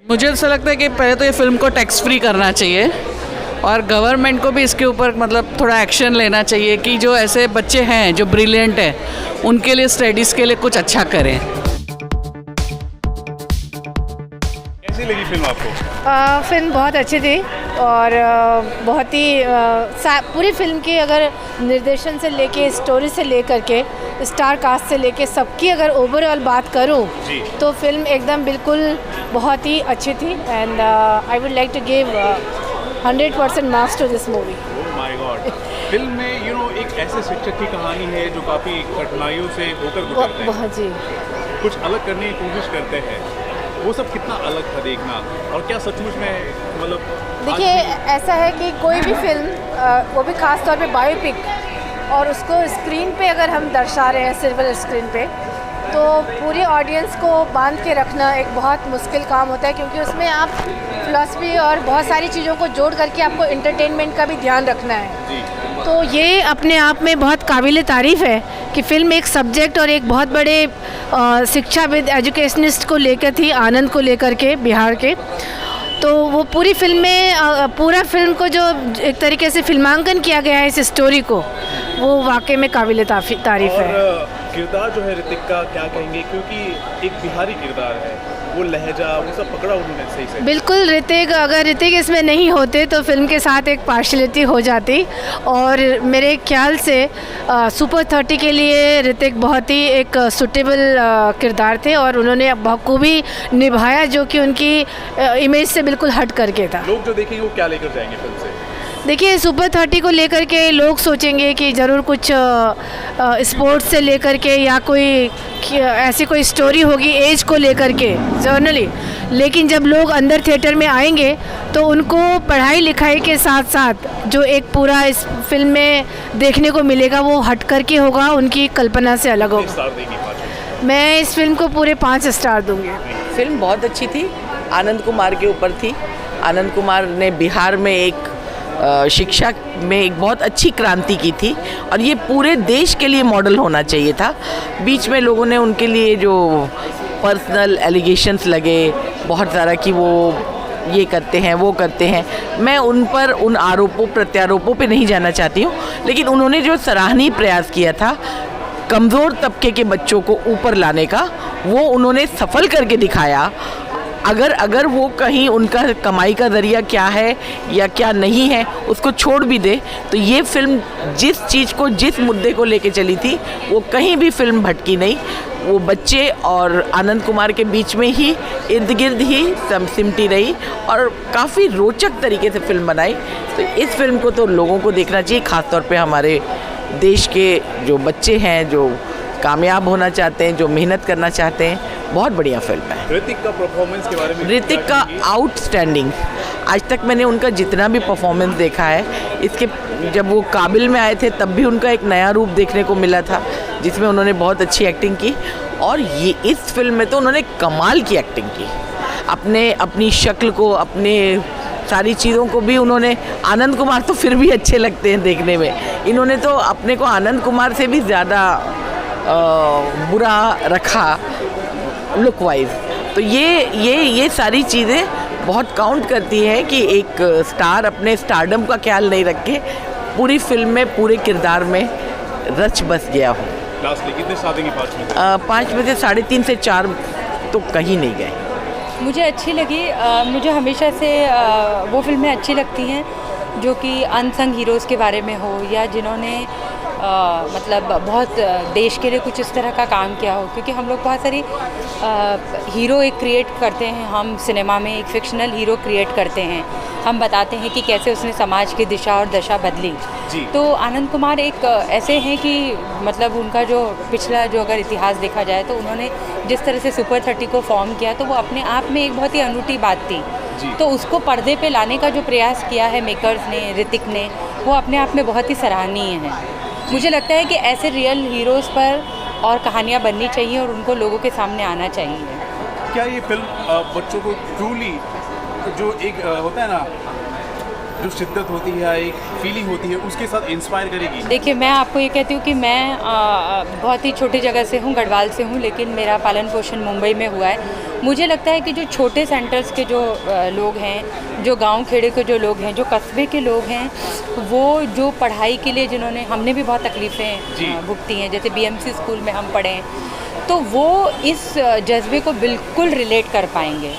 मुझे ऐसा लगता है कि पहले तो ये फिल्म को टैक्स फ्री करना चाहिए और गवर्नमेंट को भी इसके ऊपर मतलब थोड़ा एक्शन लेना चाहिए कि जो ऐसे बच्चे हैं जो ब्रिलियंट हैं उनके लिए स्टडीज़ के लिए कुछ अच्छा करें। कैसी लगी फिल्म आपको? फिल्म बहुत अच्छी थी और बहुत ही पूरी फिल्म की अगर निर्देशन से लेके स्टोरी से लेकर के स्टार कास्ट से लेके सबकी अगर ओवरऑल बात करूं तो फिल्म एकदम बिल्कुल बहुत ही अच्छी थी and I would like to give 100% marks to this movie. Oh my god. Film में एक ऐसे शिक्षक की कहानी है जो काफ़ी कठिनाइयों से होकर गुजरते हैं, बहुत जी कुछ अलग करने की कोशिश करते हैं, वो सब कितना अलग था देखना और क्या सचमुच में मतलब देखिए ऐसा है कि कोई भी फिल्म वो भी ख़ास तौर पे बायोपिक और उसको स्क्रीन पे अगर हम दर्शा रहे हैं सिल्वर स्क्रीन पे तो पूरी ऑडियंस को बांध के रखना एक बहुत मुश्किल काम होता है क्योंकि उसमें आप फिलॉसफी और बहुत सारी चीज़ों को जोड़ करके आपको एंटरटेनमेंट का भी ध्यान रखना है। तो ये अपने आप में बहुत काबिल तारीफ़ है कि फ़िल्म एक सब्जेक्ट और एक बहुत बड़े शिक्षाविद एजुकेशनिस्ट को लेकर थी, आनंद को लेकर के बिहार के। तो वो पूरी फिल्म में पूरा फिल्म को जो एक तरीके से फिल्मांकन किया गया है इस स्टोरी को वो वाकई में काबिल तारीफ़ है। किरदार जो है ऋतिक का क्या कहेंगे, क्योंकि एक बिहारी किरदार है, वो लहजा वो सब पकड़ा उन्होंने सही से। बिल्कुल अगर ऋतिक इसमें नहीं होते तो फिल्म के साथ एक पार्शलिटी हो जाती और मेरे ख्याल से सुपर 30 के लिए ऋतिक बहुत ही एक सूटेबल किरदार थे और उन्होंने बखूबी निभाया जो कि उनकी इमेज से बिल्कुल हट करके था। लोग जो देखेंगे वो क्या लेकर जाएंगे फिल्म से? देखिए सुपर 30 को लेकर के लोग सोचेंगे कि ज़रूर कुछ स्पोर्ट्स से लेकर के या कोई ऐसी कोई स्टोरी होगी एज को लेकर के जर्नली, लेकिन जब लोग अंदर थिएटर में आएंगे तो उनको पढ़ाई लिखाई के साथ साथ जो एक पूरा इस फिल्म में देखने को मिलेगा वो हट कर के होगा, उनकी कल्पना से अलग होगा। मैं इस फिल्म को पूरे 5 स्टार दूँगी। फिल्म बहुत अच्छी थी, आनंद कुमार के ऊपर थी। आनंद कुमार ने बिहार में एक शिक्षा में एक बहुत अच्छी क्रांति की थी और ये पूरे देश के लिए मॉडल होना चाहिए था। बीच में लोगों ने उनके लिए जो पर्सनल एलिगेशंस लगे बहुत सारा कि वो ये करते हैं वो करते हैं, मैं उन पर उन आरोपों प्रत्यारोपों पे नहीं जाना चाहती हूँ, लेकिन उन्होंने जो सराहनीय प्रयास किया था कमज़ोर तबके के बच्चों को ऊपर लाने का वो उन्होंने सफल करके दिखाया। अगर वो कहीं उनका कमाई का ज़रिया क्या है या क्या नहीं है उसको छोड़ भी दे तो ये फिल्म जिस चीज़ को जिस मुद्दे को लेके चली थी वो कहीं भी फिल्म भटकी नहीं, वो बच्चे और आनंद कुमार के बीच में ही इर्द गिर्द ही सिमटी रही और काफ़ी रोचक तरीके से फिल्म बनाई। तो इस फिल्म को तो लोगों को देखना चाहिए, ख़ासतौर पे हमारे देश के जो बच्चे हैं जो कामयाब होना चाहते हैं, जो मेहनत करना चाहते हैं। बहुत बढ़िया फिल्म है। ऋतिक का परफॉर्मेंस के बारे में? ऋतिक का आउटस्टैंडिंग, आज तक मैंने उनका जितना भी परफॉर्मेंस देखा है, इसके जब वो काबिल में आए थे तब भी उनका एक नया रूप देखने को मिला था जिसमें उन्होंने बहुत अच्छी एक्टिंग की और ये इस फिल्म में तो उन्होंने कमाल की एक्टिंग की। अपनी शक्ल को, अपने सारी चीज़ों को भी उन्होंने, आनंद कुमार तो फिर भी अच्छे लगते हैं देखने में, इन्होंने तो अपने को आनंद कुमार से भी ज़्यादा बुरा रखा लुक वाइज। तो ये सारी चीज़ें बहुत काउंट करती हैं कि एक स्टार अपने स्टारडम का ख्याल नहीं रख के पूरी फिल्म में पूरे किरदार में रच बस गया हो। लास्टली कितने स्टार देंगे 5 में से? 5 में से 3.5 से 4 तो कहीं नहीं गए। मुझे अच्छी लगी। मुझे हमेशा से वो फिल्में अच्छी लगती हैं जो कि अनसंग हीरोज़ के बारे में हो या जिन्होंने मतलब बहुत देश के लिए कुछ इस तरह का काम किया हो, क्योंकि हम लोग बहुत सारी हीरो एक क्रिएट करते हैं, हम सिनेमा में एक फिक्शनल हीरो क्रिएट करते हैं, हम बताते हैं कि कैसे उसने समाज की दिशा और दशा बदली। तो आनंद कुमार एक ऐसे हैं कि मतलब उनका जो पिछला जो अगर इतिहास देखा जाए तो उन्होंने जिस तरह से सुपर 30 को फॉर्म किया तो वो अपने आप में एक बहुत ही अनूठी बात थी। तो उसको पर्दे पे लाने का जो प्रयास किया है मेकर्स ने, ऋतिक ने, वो अपने आप में बहुत ही सराहनीय है। मुझे लगता है कि ऐसे रियल हीरोज़ पर और कहानियाँ बननी चाहिए और उनको लोगों के सामने आना चाहिए। क्या ये फिल्म बच्चों को ट्रूली जो एक होता है ना जो शिद्दत होती है, एक फीलिंग होती है, उसके साथ इंस्पायर करेगी? देखिए, मैं आपको ये कहती हूँ कि मैं बहुत ही छोटी जगह से हूँ, गढ़वाल से हूँ, लेकिन मेरा पालन पोषण मुंबई में हुआ है। मुझे लगता है कि जो छोटे सेंटर्स के जो लोग हैं, जो गांव खेड़े के जो लोग हैं, जो कस्बे के लोग हैं, वो जो पढ़ाई के लिए जिन्होंने, हमने भी बहुत तकलीफ़ें भुगती हैं, जैसे बीएमसी स्कूल में हम पढ़े हैं, तो वो इस जज्बे को बिल्कुल रिलेट कर पाएंगे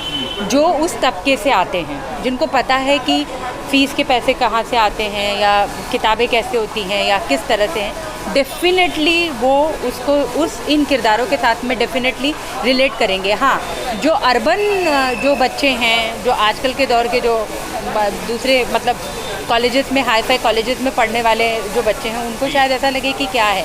जो उस तबके से आते हैं, जिनको पता है कि फ़ीस के पैसे कहाँ से आते हैं या किताबें कैसे होती हैं या किस तरह से हैं। डेफिनेटली वो उसको इन किरदारों के साथ में डेफिनेटली रिलेट करेंगे। हाँ, जो अर्बन जो बच्चे हैं, जो आजकल के दौर के जो दूसरे मतलब कॉलेजेस में, हाई फाई कॉलेजेस में पढ़ने वाले जो बच्चे हैं, उनको शायद ऐसा लगे कि क्या है,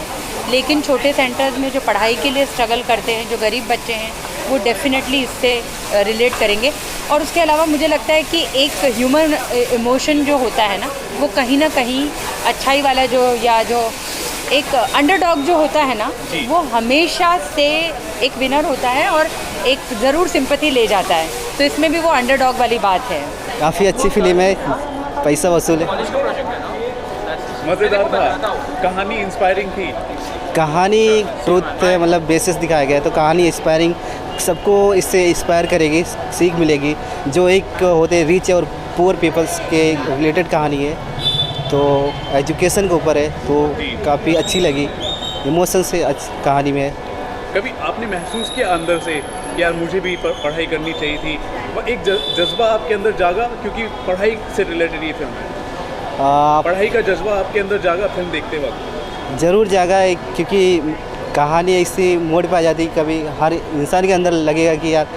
लेकिन छोटे सेंटर्स में जो पढ़ाई के लिए स्ट्रगल करते हैं, जो गरीब बच्चे हैं, वो डेफिनेटली इससे रिलेट करेंगे। और उसके अलावा मुझे लगता है कि एक ह्यूमन इमोशन जो होता है ना, वो कहीं ना कहीं अच्छाई वाला जो, या जो एक अंडरडॉग जो होता है ना, वो हमेशा से एक विनर होता है और एक ज़रूर सिंपैथी ले जाता है। तो इसमें भी वो अंडरडॉग वाली बात है। काफ़ी अच्छी फिल्म है, पैसा वसूल है। मज़ेदार था, कहानी इंस्पायरिंग थी। कहानी ट्रूथ मतलब बेसिस दिखाया गया है, तो कहानी इंस्पायरिंग, सबको इससे इंस्पायर करेगी, सीख मिलेगी। जो एक होते रिच और पुअर पीपल्स के रिलेटेड कहानी है, तो एजुकेशन के ऊपर है, तो काफ़ी अच्छी लगी। इमोशन से कहानी में है। कभी आपने महसूस किया अंदर से कि यार मुझे भी पढ़ाई करनी चाहिए थी, वो एक जज्बा आपके अंदर जागा? क्योंकि पढ़ाई से रिलेटेड ये फिल्म है, पढ़ाई का जज्बा आपके अंदर जागा फिल्म देखते वक्त? ज़रूर जागा है, क्योंकि कहानी ऐसी मोड़ पे आ जाती है, कभी हर इंसान के अंदर लगेगा कि यार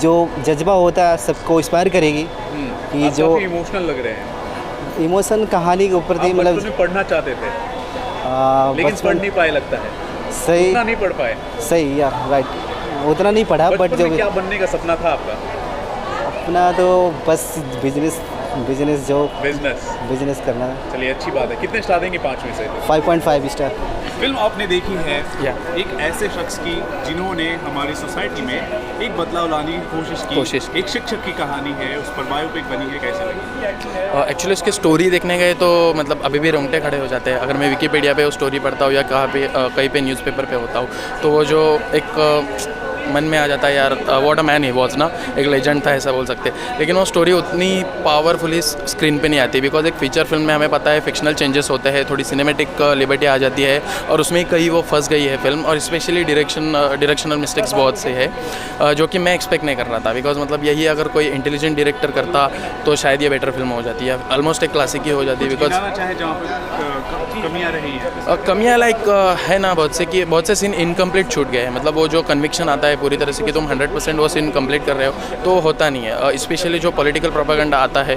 जो जज्बा होता है सबको इंस्पायर करेगी। कि जो इमोशनल लग रहे हैं, इमोशन कहानी के ऊपर थी, मतलब पढ़ना चाहते थे लेकिन पढ़ नहीं पाए, लगता है सही, उतना नहीं पढ़ पाए। सही यार, राइट, उतना नहीं पढ़ा। बट जो क्या बनने का सपना था आपका? अपना तो बस बिजनेस बिजनेस करना। चलिए, अच्छी बात है। कितने स्टार देंगे 5 में से? 5.5 स्टार। फिल्म आपने देखी है एक ऐसे शख्स की जिन्होंने हमारी सोसाइटी में एक बदलाव लाने की कोशिश की। एक शिक्षक की कहानी है, उस पर बायोपिक बनी है, कैसे लगी? एक्चुअली उसकी स्टोरी देखने गए तो मतलब अभी भी रोंगटे खड़े हो जाते हैं। अगर मैं विकीपीडिया पे वो स्टोरी पढ़ता हूँ या कहीं पे न्यूज़पेपर पे होता हूँ, तो वो जो एक मन में आ जाता है, यार what a man he was ना, एक लेजेंड था ऐसा बोल सकते हैं। लेकिन वो स्टोरी उतनी पावरफुली स्क्रीन पे नहीं आती, बिकॉज एक फीचर फिल्म में हमें पता है फिक्शनल चेंजेस होते हैं, थोड़ी सिनेमेटिक लिबर्टी आ जाती है, और उसमें कहीं वो फंस गई है फिल्म। और स्पेशली डायरेक्शनल मिस्टेक्स बहुत से है जो कि मैं एक्सपेक्ट नहीं कर रहा था, बिकॉज मतलब यही अगर कोई इंटेलिजेंट डायरेक्टर करता तो शायद ये बेटर फिल्म हो जाती है, ऑलमोस्ट एक क्लासिक ही हो जाती है। बिकॉज कमियाँ लाइक है ना बहुत से, कि बहुत से सीन इनकम्प्लीट छूट गए हैं। मतलब वो जो कन्विक्शन आता है पूरी तरह से कि तुम 100% वो सीन कंप्लीट कर रहे हो, तो होता नहीं है। स्पेशली जो पॉलिटिकल प्रोपेगेंडा आता है,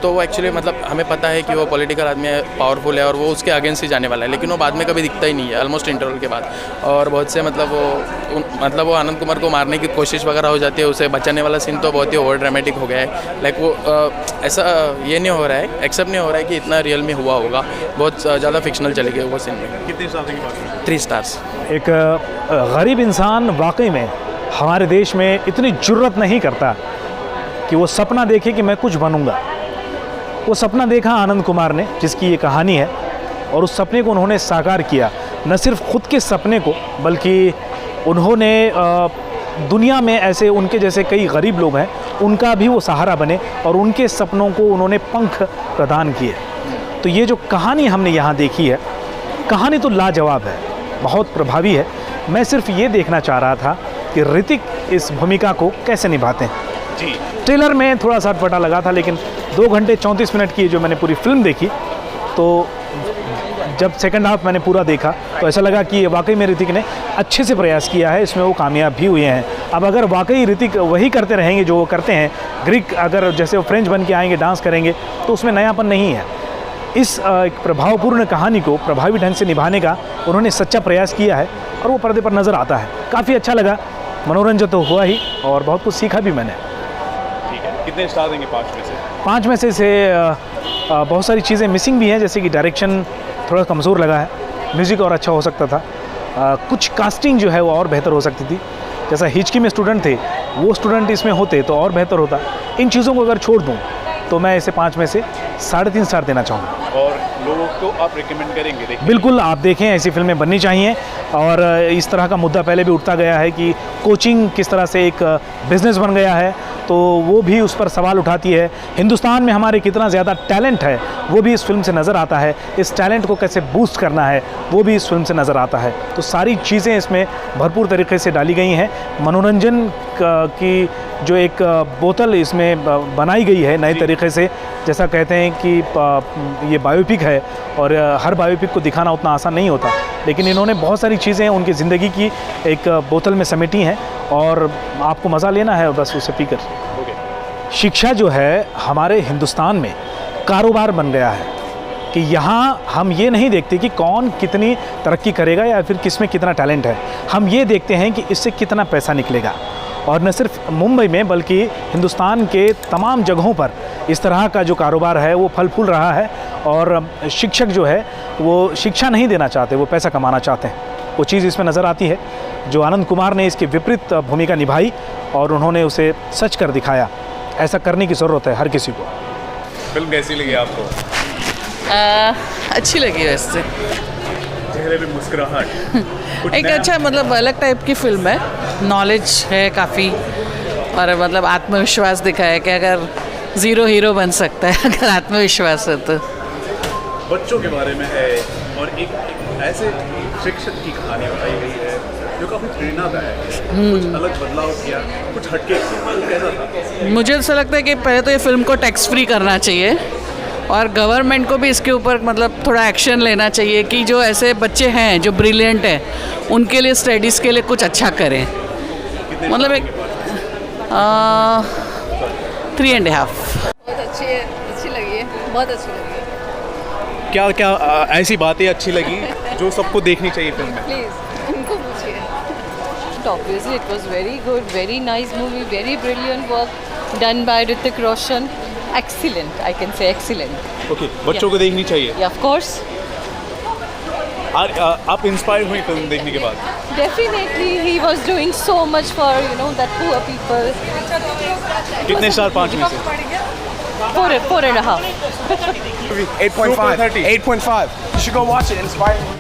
तो वो एक्चुअली मतलब हमें पता है कि वो पॉलिटिकल आदमी पावरफुल है और वो उसके अगेंस्ट ही जाने वाला है, लेकिन वो बाद में कभी दिखता ही नहीं है, ऑलमोस्ट इंटरवल के बाद। और बहुत से मतलब वो आनंद कुमार को मारने की कोशिश वगैरह हो जाती है, उसे बचाने वाला सीन तो बहुत ही ओवर ड्रामेटिक हो गया है। लाइक वो ऐसा ये नहीं हो रहा है, एक्सेप्ट नहीं हो रहा है कि इतना रियल में हुआ होगा, बहुत ज़्यादा फिक्शनल चले गए वो सीन में। कितने स्टार देंगे? 3 स्टार्स। एक गरीब इंसान वाकई में हमारे देश में इतनी जुर्रत नहीं करता कि वो सपना देखे कि मैं कुछ बनूंगा। वो सपना देखा आनंद कुमार ने, जिसकी ये कहानी है, और उस सपने को उन्होंने साकार किया। न सिर्फ खुद के सपने को, बल्कि उन्होंने दुनिया में ऐसे उनके जैसे कई गरीब लोग हैं, उनका भी वो सहारा बने और उनके सपनों को उन्होंने पंख प्रदान किए। तो ये जो कहानी हमने यहाँ देखी है, कहानी तो लाजवाब है, बहुत प्रभावी है। मैं सिर्फ ये देखना चाह रहा था कि ऋतिक इस भूमिका को कैसे निभाते हैं। जी, ट्रेलर में थोड़ा सा अटपटा लगा था, लेकिन 2 घंटे 34 मिनट की जो मैंने पूरी फिल्म देखी, तो जब सेकंड हाफ मैंने पूरा देखा तो ऐसा लगा कि वाकई में ऋतिक ने अच्छे से प्रयास किया है, इसमें वो कामयाब भी हुए हैं। अब अगर वाकई ऋतिक वही करते रहेंगे जो वो करते हैं, ग्रीक अगर जैसे वो फ्रेंच बन के आएंगे, डांस करेंगे, तो उसमें नयापन नहीं है। इस एक प्रभावपूर्ण कहानी को प्रभावी ढंग से निभाने का उन्होंने सच्चा प्रयास किया है और वो पर्दे पर नज़र आता है। काफ़ी अच्छा लगा, मनोरंजन तो हुआ ही और बहुत कुछ सीखा भी मैंने। ठीक है, कितने स्टार देंगे 5 में से? 5 में से बहुत सारी चीज़ें मिसिंग भी हैं, जैसे कि डायरेक्शन थोड़ा कमज़ोर लगा है, म्यूज़िक और अच्छा हो सकता था, कुछ कास्टिंग जो है वो और बेहतर हो सकती थी। जैसा हिचकी में स्टूडेंट थे, वो स्टूडेंट इसमें होते तो और बेहतर होता। इन चीज़ों को अगर छोड़ दूँ तो मैं इसे 5 में से 3.5 स्टार देना चाहूँगा। और लोगों को आप रिकमेंड करेंगे देखिए? बिल्कुल, आप देखें, ऐसी फिल्में बननी चाहिए। और इस तरह का मुद्दा पहले भी उठता गया है कि कोचिंग किस तरह से एक बिज़नेस बन गया है, तो वो भी उस पर सवाल उठाती है। हिंदुस्तान में हमारे कितना ज़्यादा टैलेंट है वो भी इस फिल्म से नज़र आता है। इस टैलेंट को कैसे बूस्ट करना है वो भी इस फिल्म से नज़र आता है। तो सारी चीज़ें इसमें भरपूर तरीके से डाली गई हैं। मनोरंजन की जो एक बोतल इसमें बनाई गई है नए तरीके से, जैसा कहते हैं कि ये बायोपिक है और हर बायोपिक को दिखाना उतना आसान नहीं होता, लेकिन इन्होंने बहुत सारी चीज़ें उनकी ज़िंदगी की एक बोतल में समेटी हैं और आपको मज़ा लेना है बस उसे पीकर। शिक्षा जो है हमारे हिंदुस्तान में कारोबार बन गया है कि यहाँ हम ये नहीं देखते कि कौन कितनी तरक्की करेगा या फिर किस में कितना टैलेंट है, हम ये देखते हैं कि इससे कितना पैसा निकलेगा। और न सिर्फ मुंबई में बल्कि हिंदुस्तान के तमाम जगहों पर इस तरह का जो कारोबार है वो फल फूल रहा है। और शिक्षक जो है वो शिक्षा नहीं देना चाहते, वो पैसा कमाना चाहते हैं। वो चीज़ इसमें नज़र आती है। जो आनंद कुमार ने इसकी विपरीत भूमिका निभाई और उन्होंने उसे सच कर दिखाया। ऐसा करने की ज़रूरत है हर किसी को। फिल्म कैसी लगी आपको? अच्छी लगी वैसे। चेहरे पे मुस्कुराहट एक अच्छा मतलब अलग टाइप की फिल्म है, नॉलेज है काफ़ी और मतलब आत्मविश्वास दिखाया है कि अगर ज़ीरो हीरो बन सकता है अगर आत्मविश्वास है तो। बच्चों के बारे में है और एक ऐसे शिक्षक की कहानी बताई गई है जो काफ़ी प्रेरणादायक है। कुछ अलग बदलाव किया, कुछ हटके किया, वो कैसा था? मुझे ऐसा लगता है कि पहले तो ये फिल्म को टैक्स फ्री करना चाहिए और गवर्नमेंट को भी इसके ऊपर मतलब थोड़ा एक्शन लेना चाहिए कि जो ऐसे बच्चे हैं जो ब्रिलियंट हैं उनके लिए स्टडीज़ के लिए कुछ अच्छा करें। मतलब एक 3.5। बहुत अच्छी लगी है, बहुत अच्छी लगी है। क्या क्या ऐसी बातें अच्छी लगी जो सबको देखनी चाहिए फिल्म में? प्लीज़ उनको पूछिए। Obviously, it was very good, very nice movie, very brilliant work done by Hrithik Roshan. Excellent, I can say excellent. Okay, बच्चों को देखनी चाहिए। Yeah, of course. आप इंस्पायर हुई फिल्म देखने के बाद? Definitely, he was doing so much for that poor people. कितने स्टार 5 में से? 4.5. 8.5. 8.5. You should go watch it. Inspiring.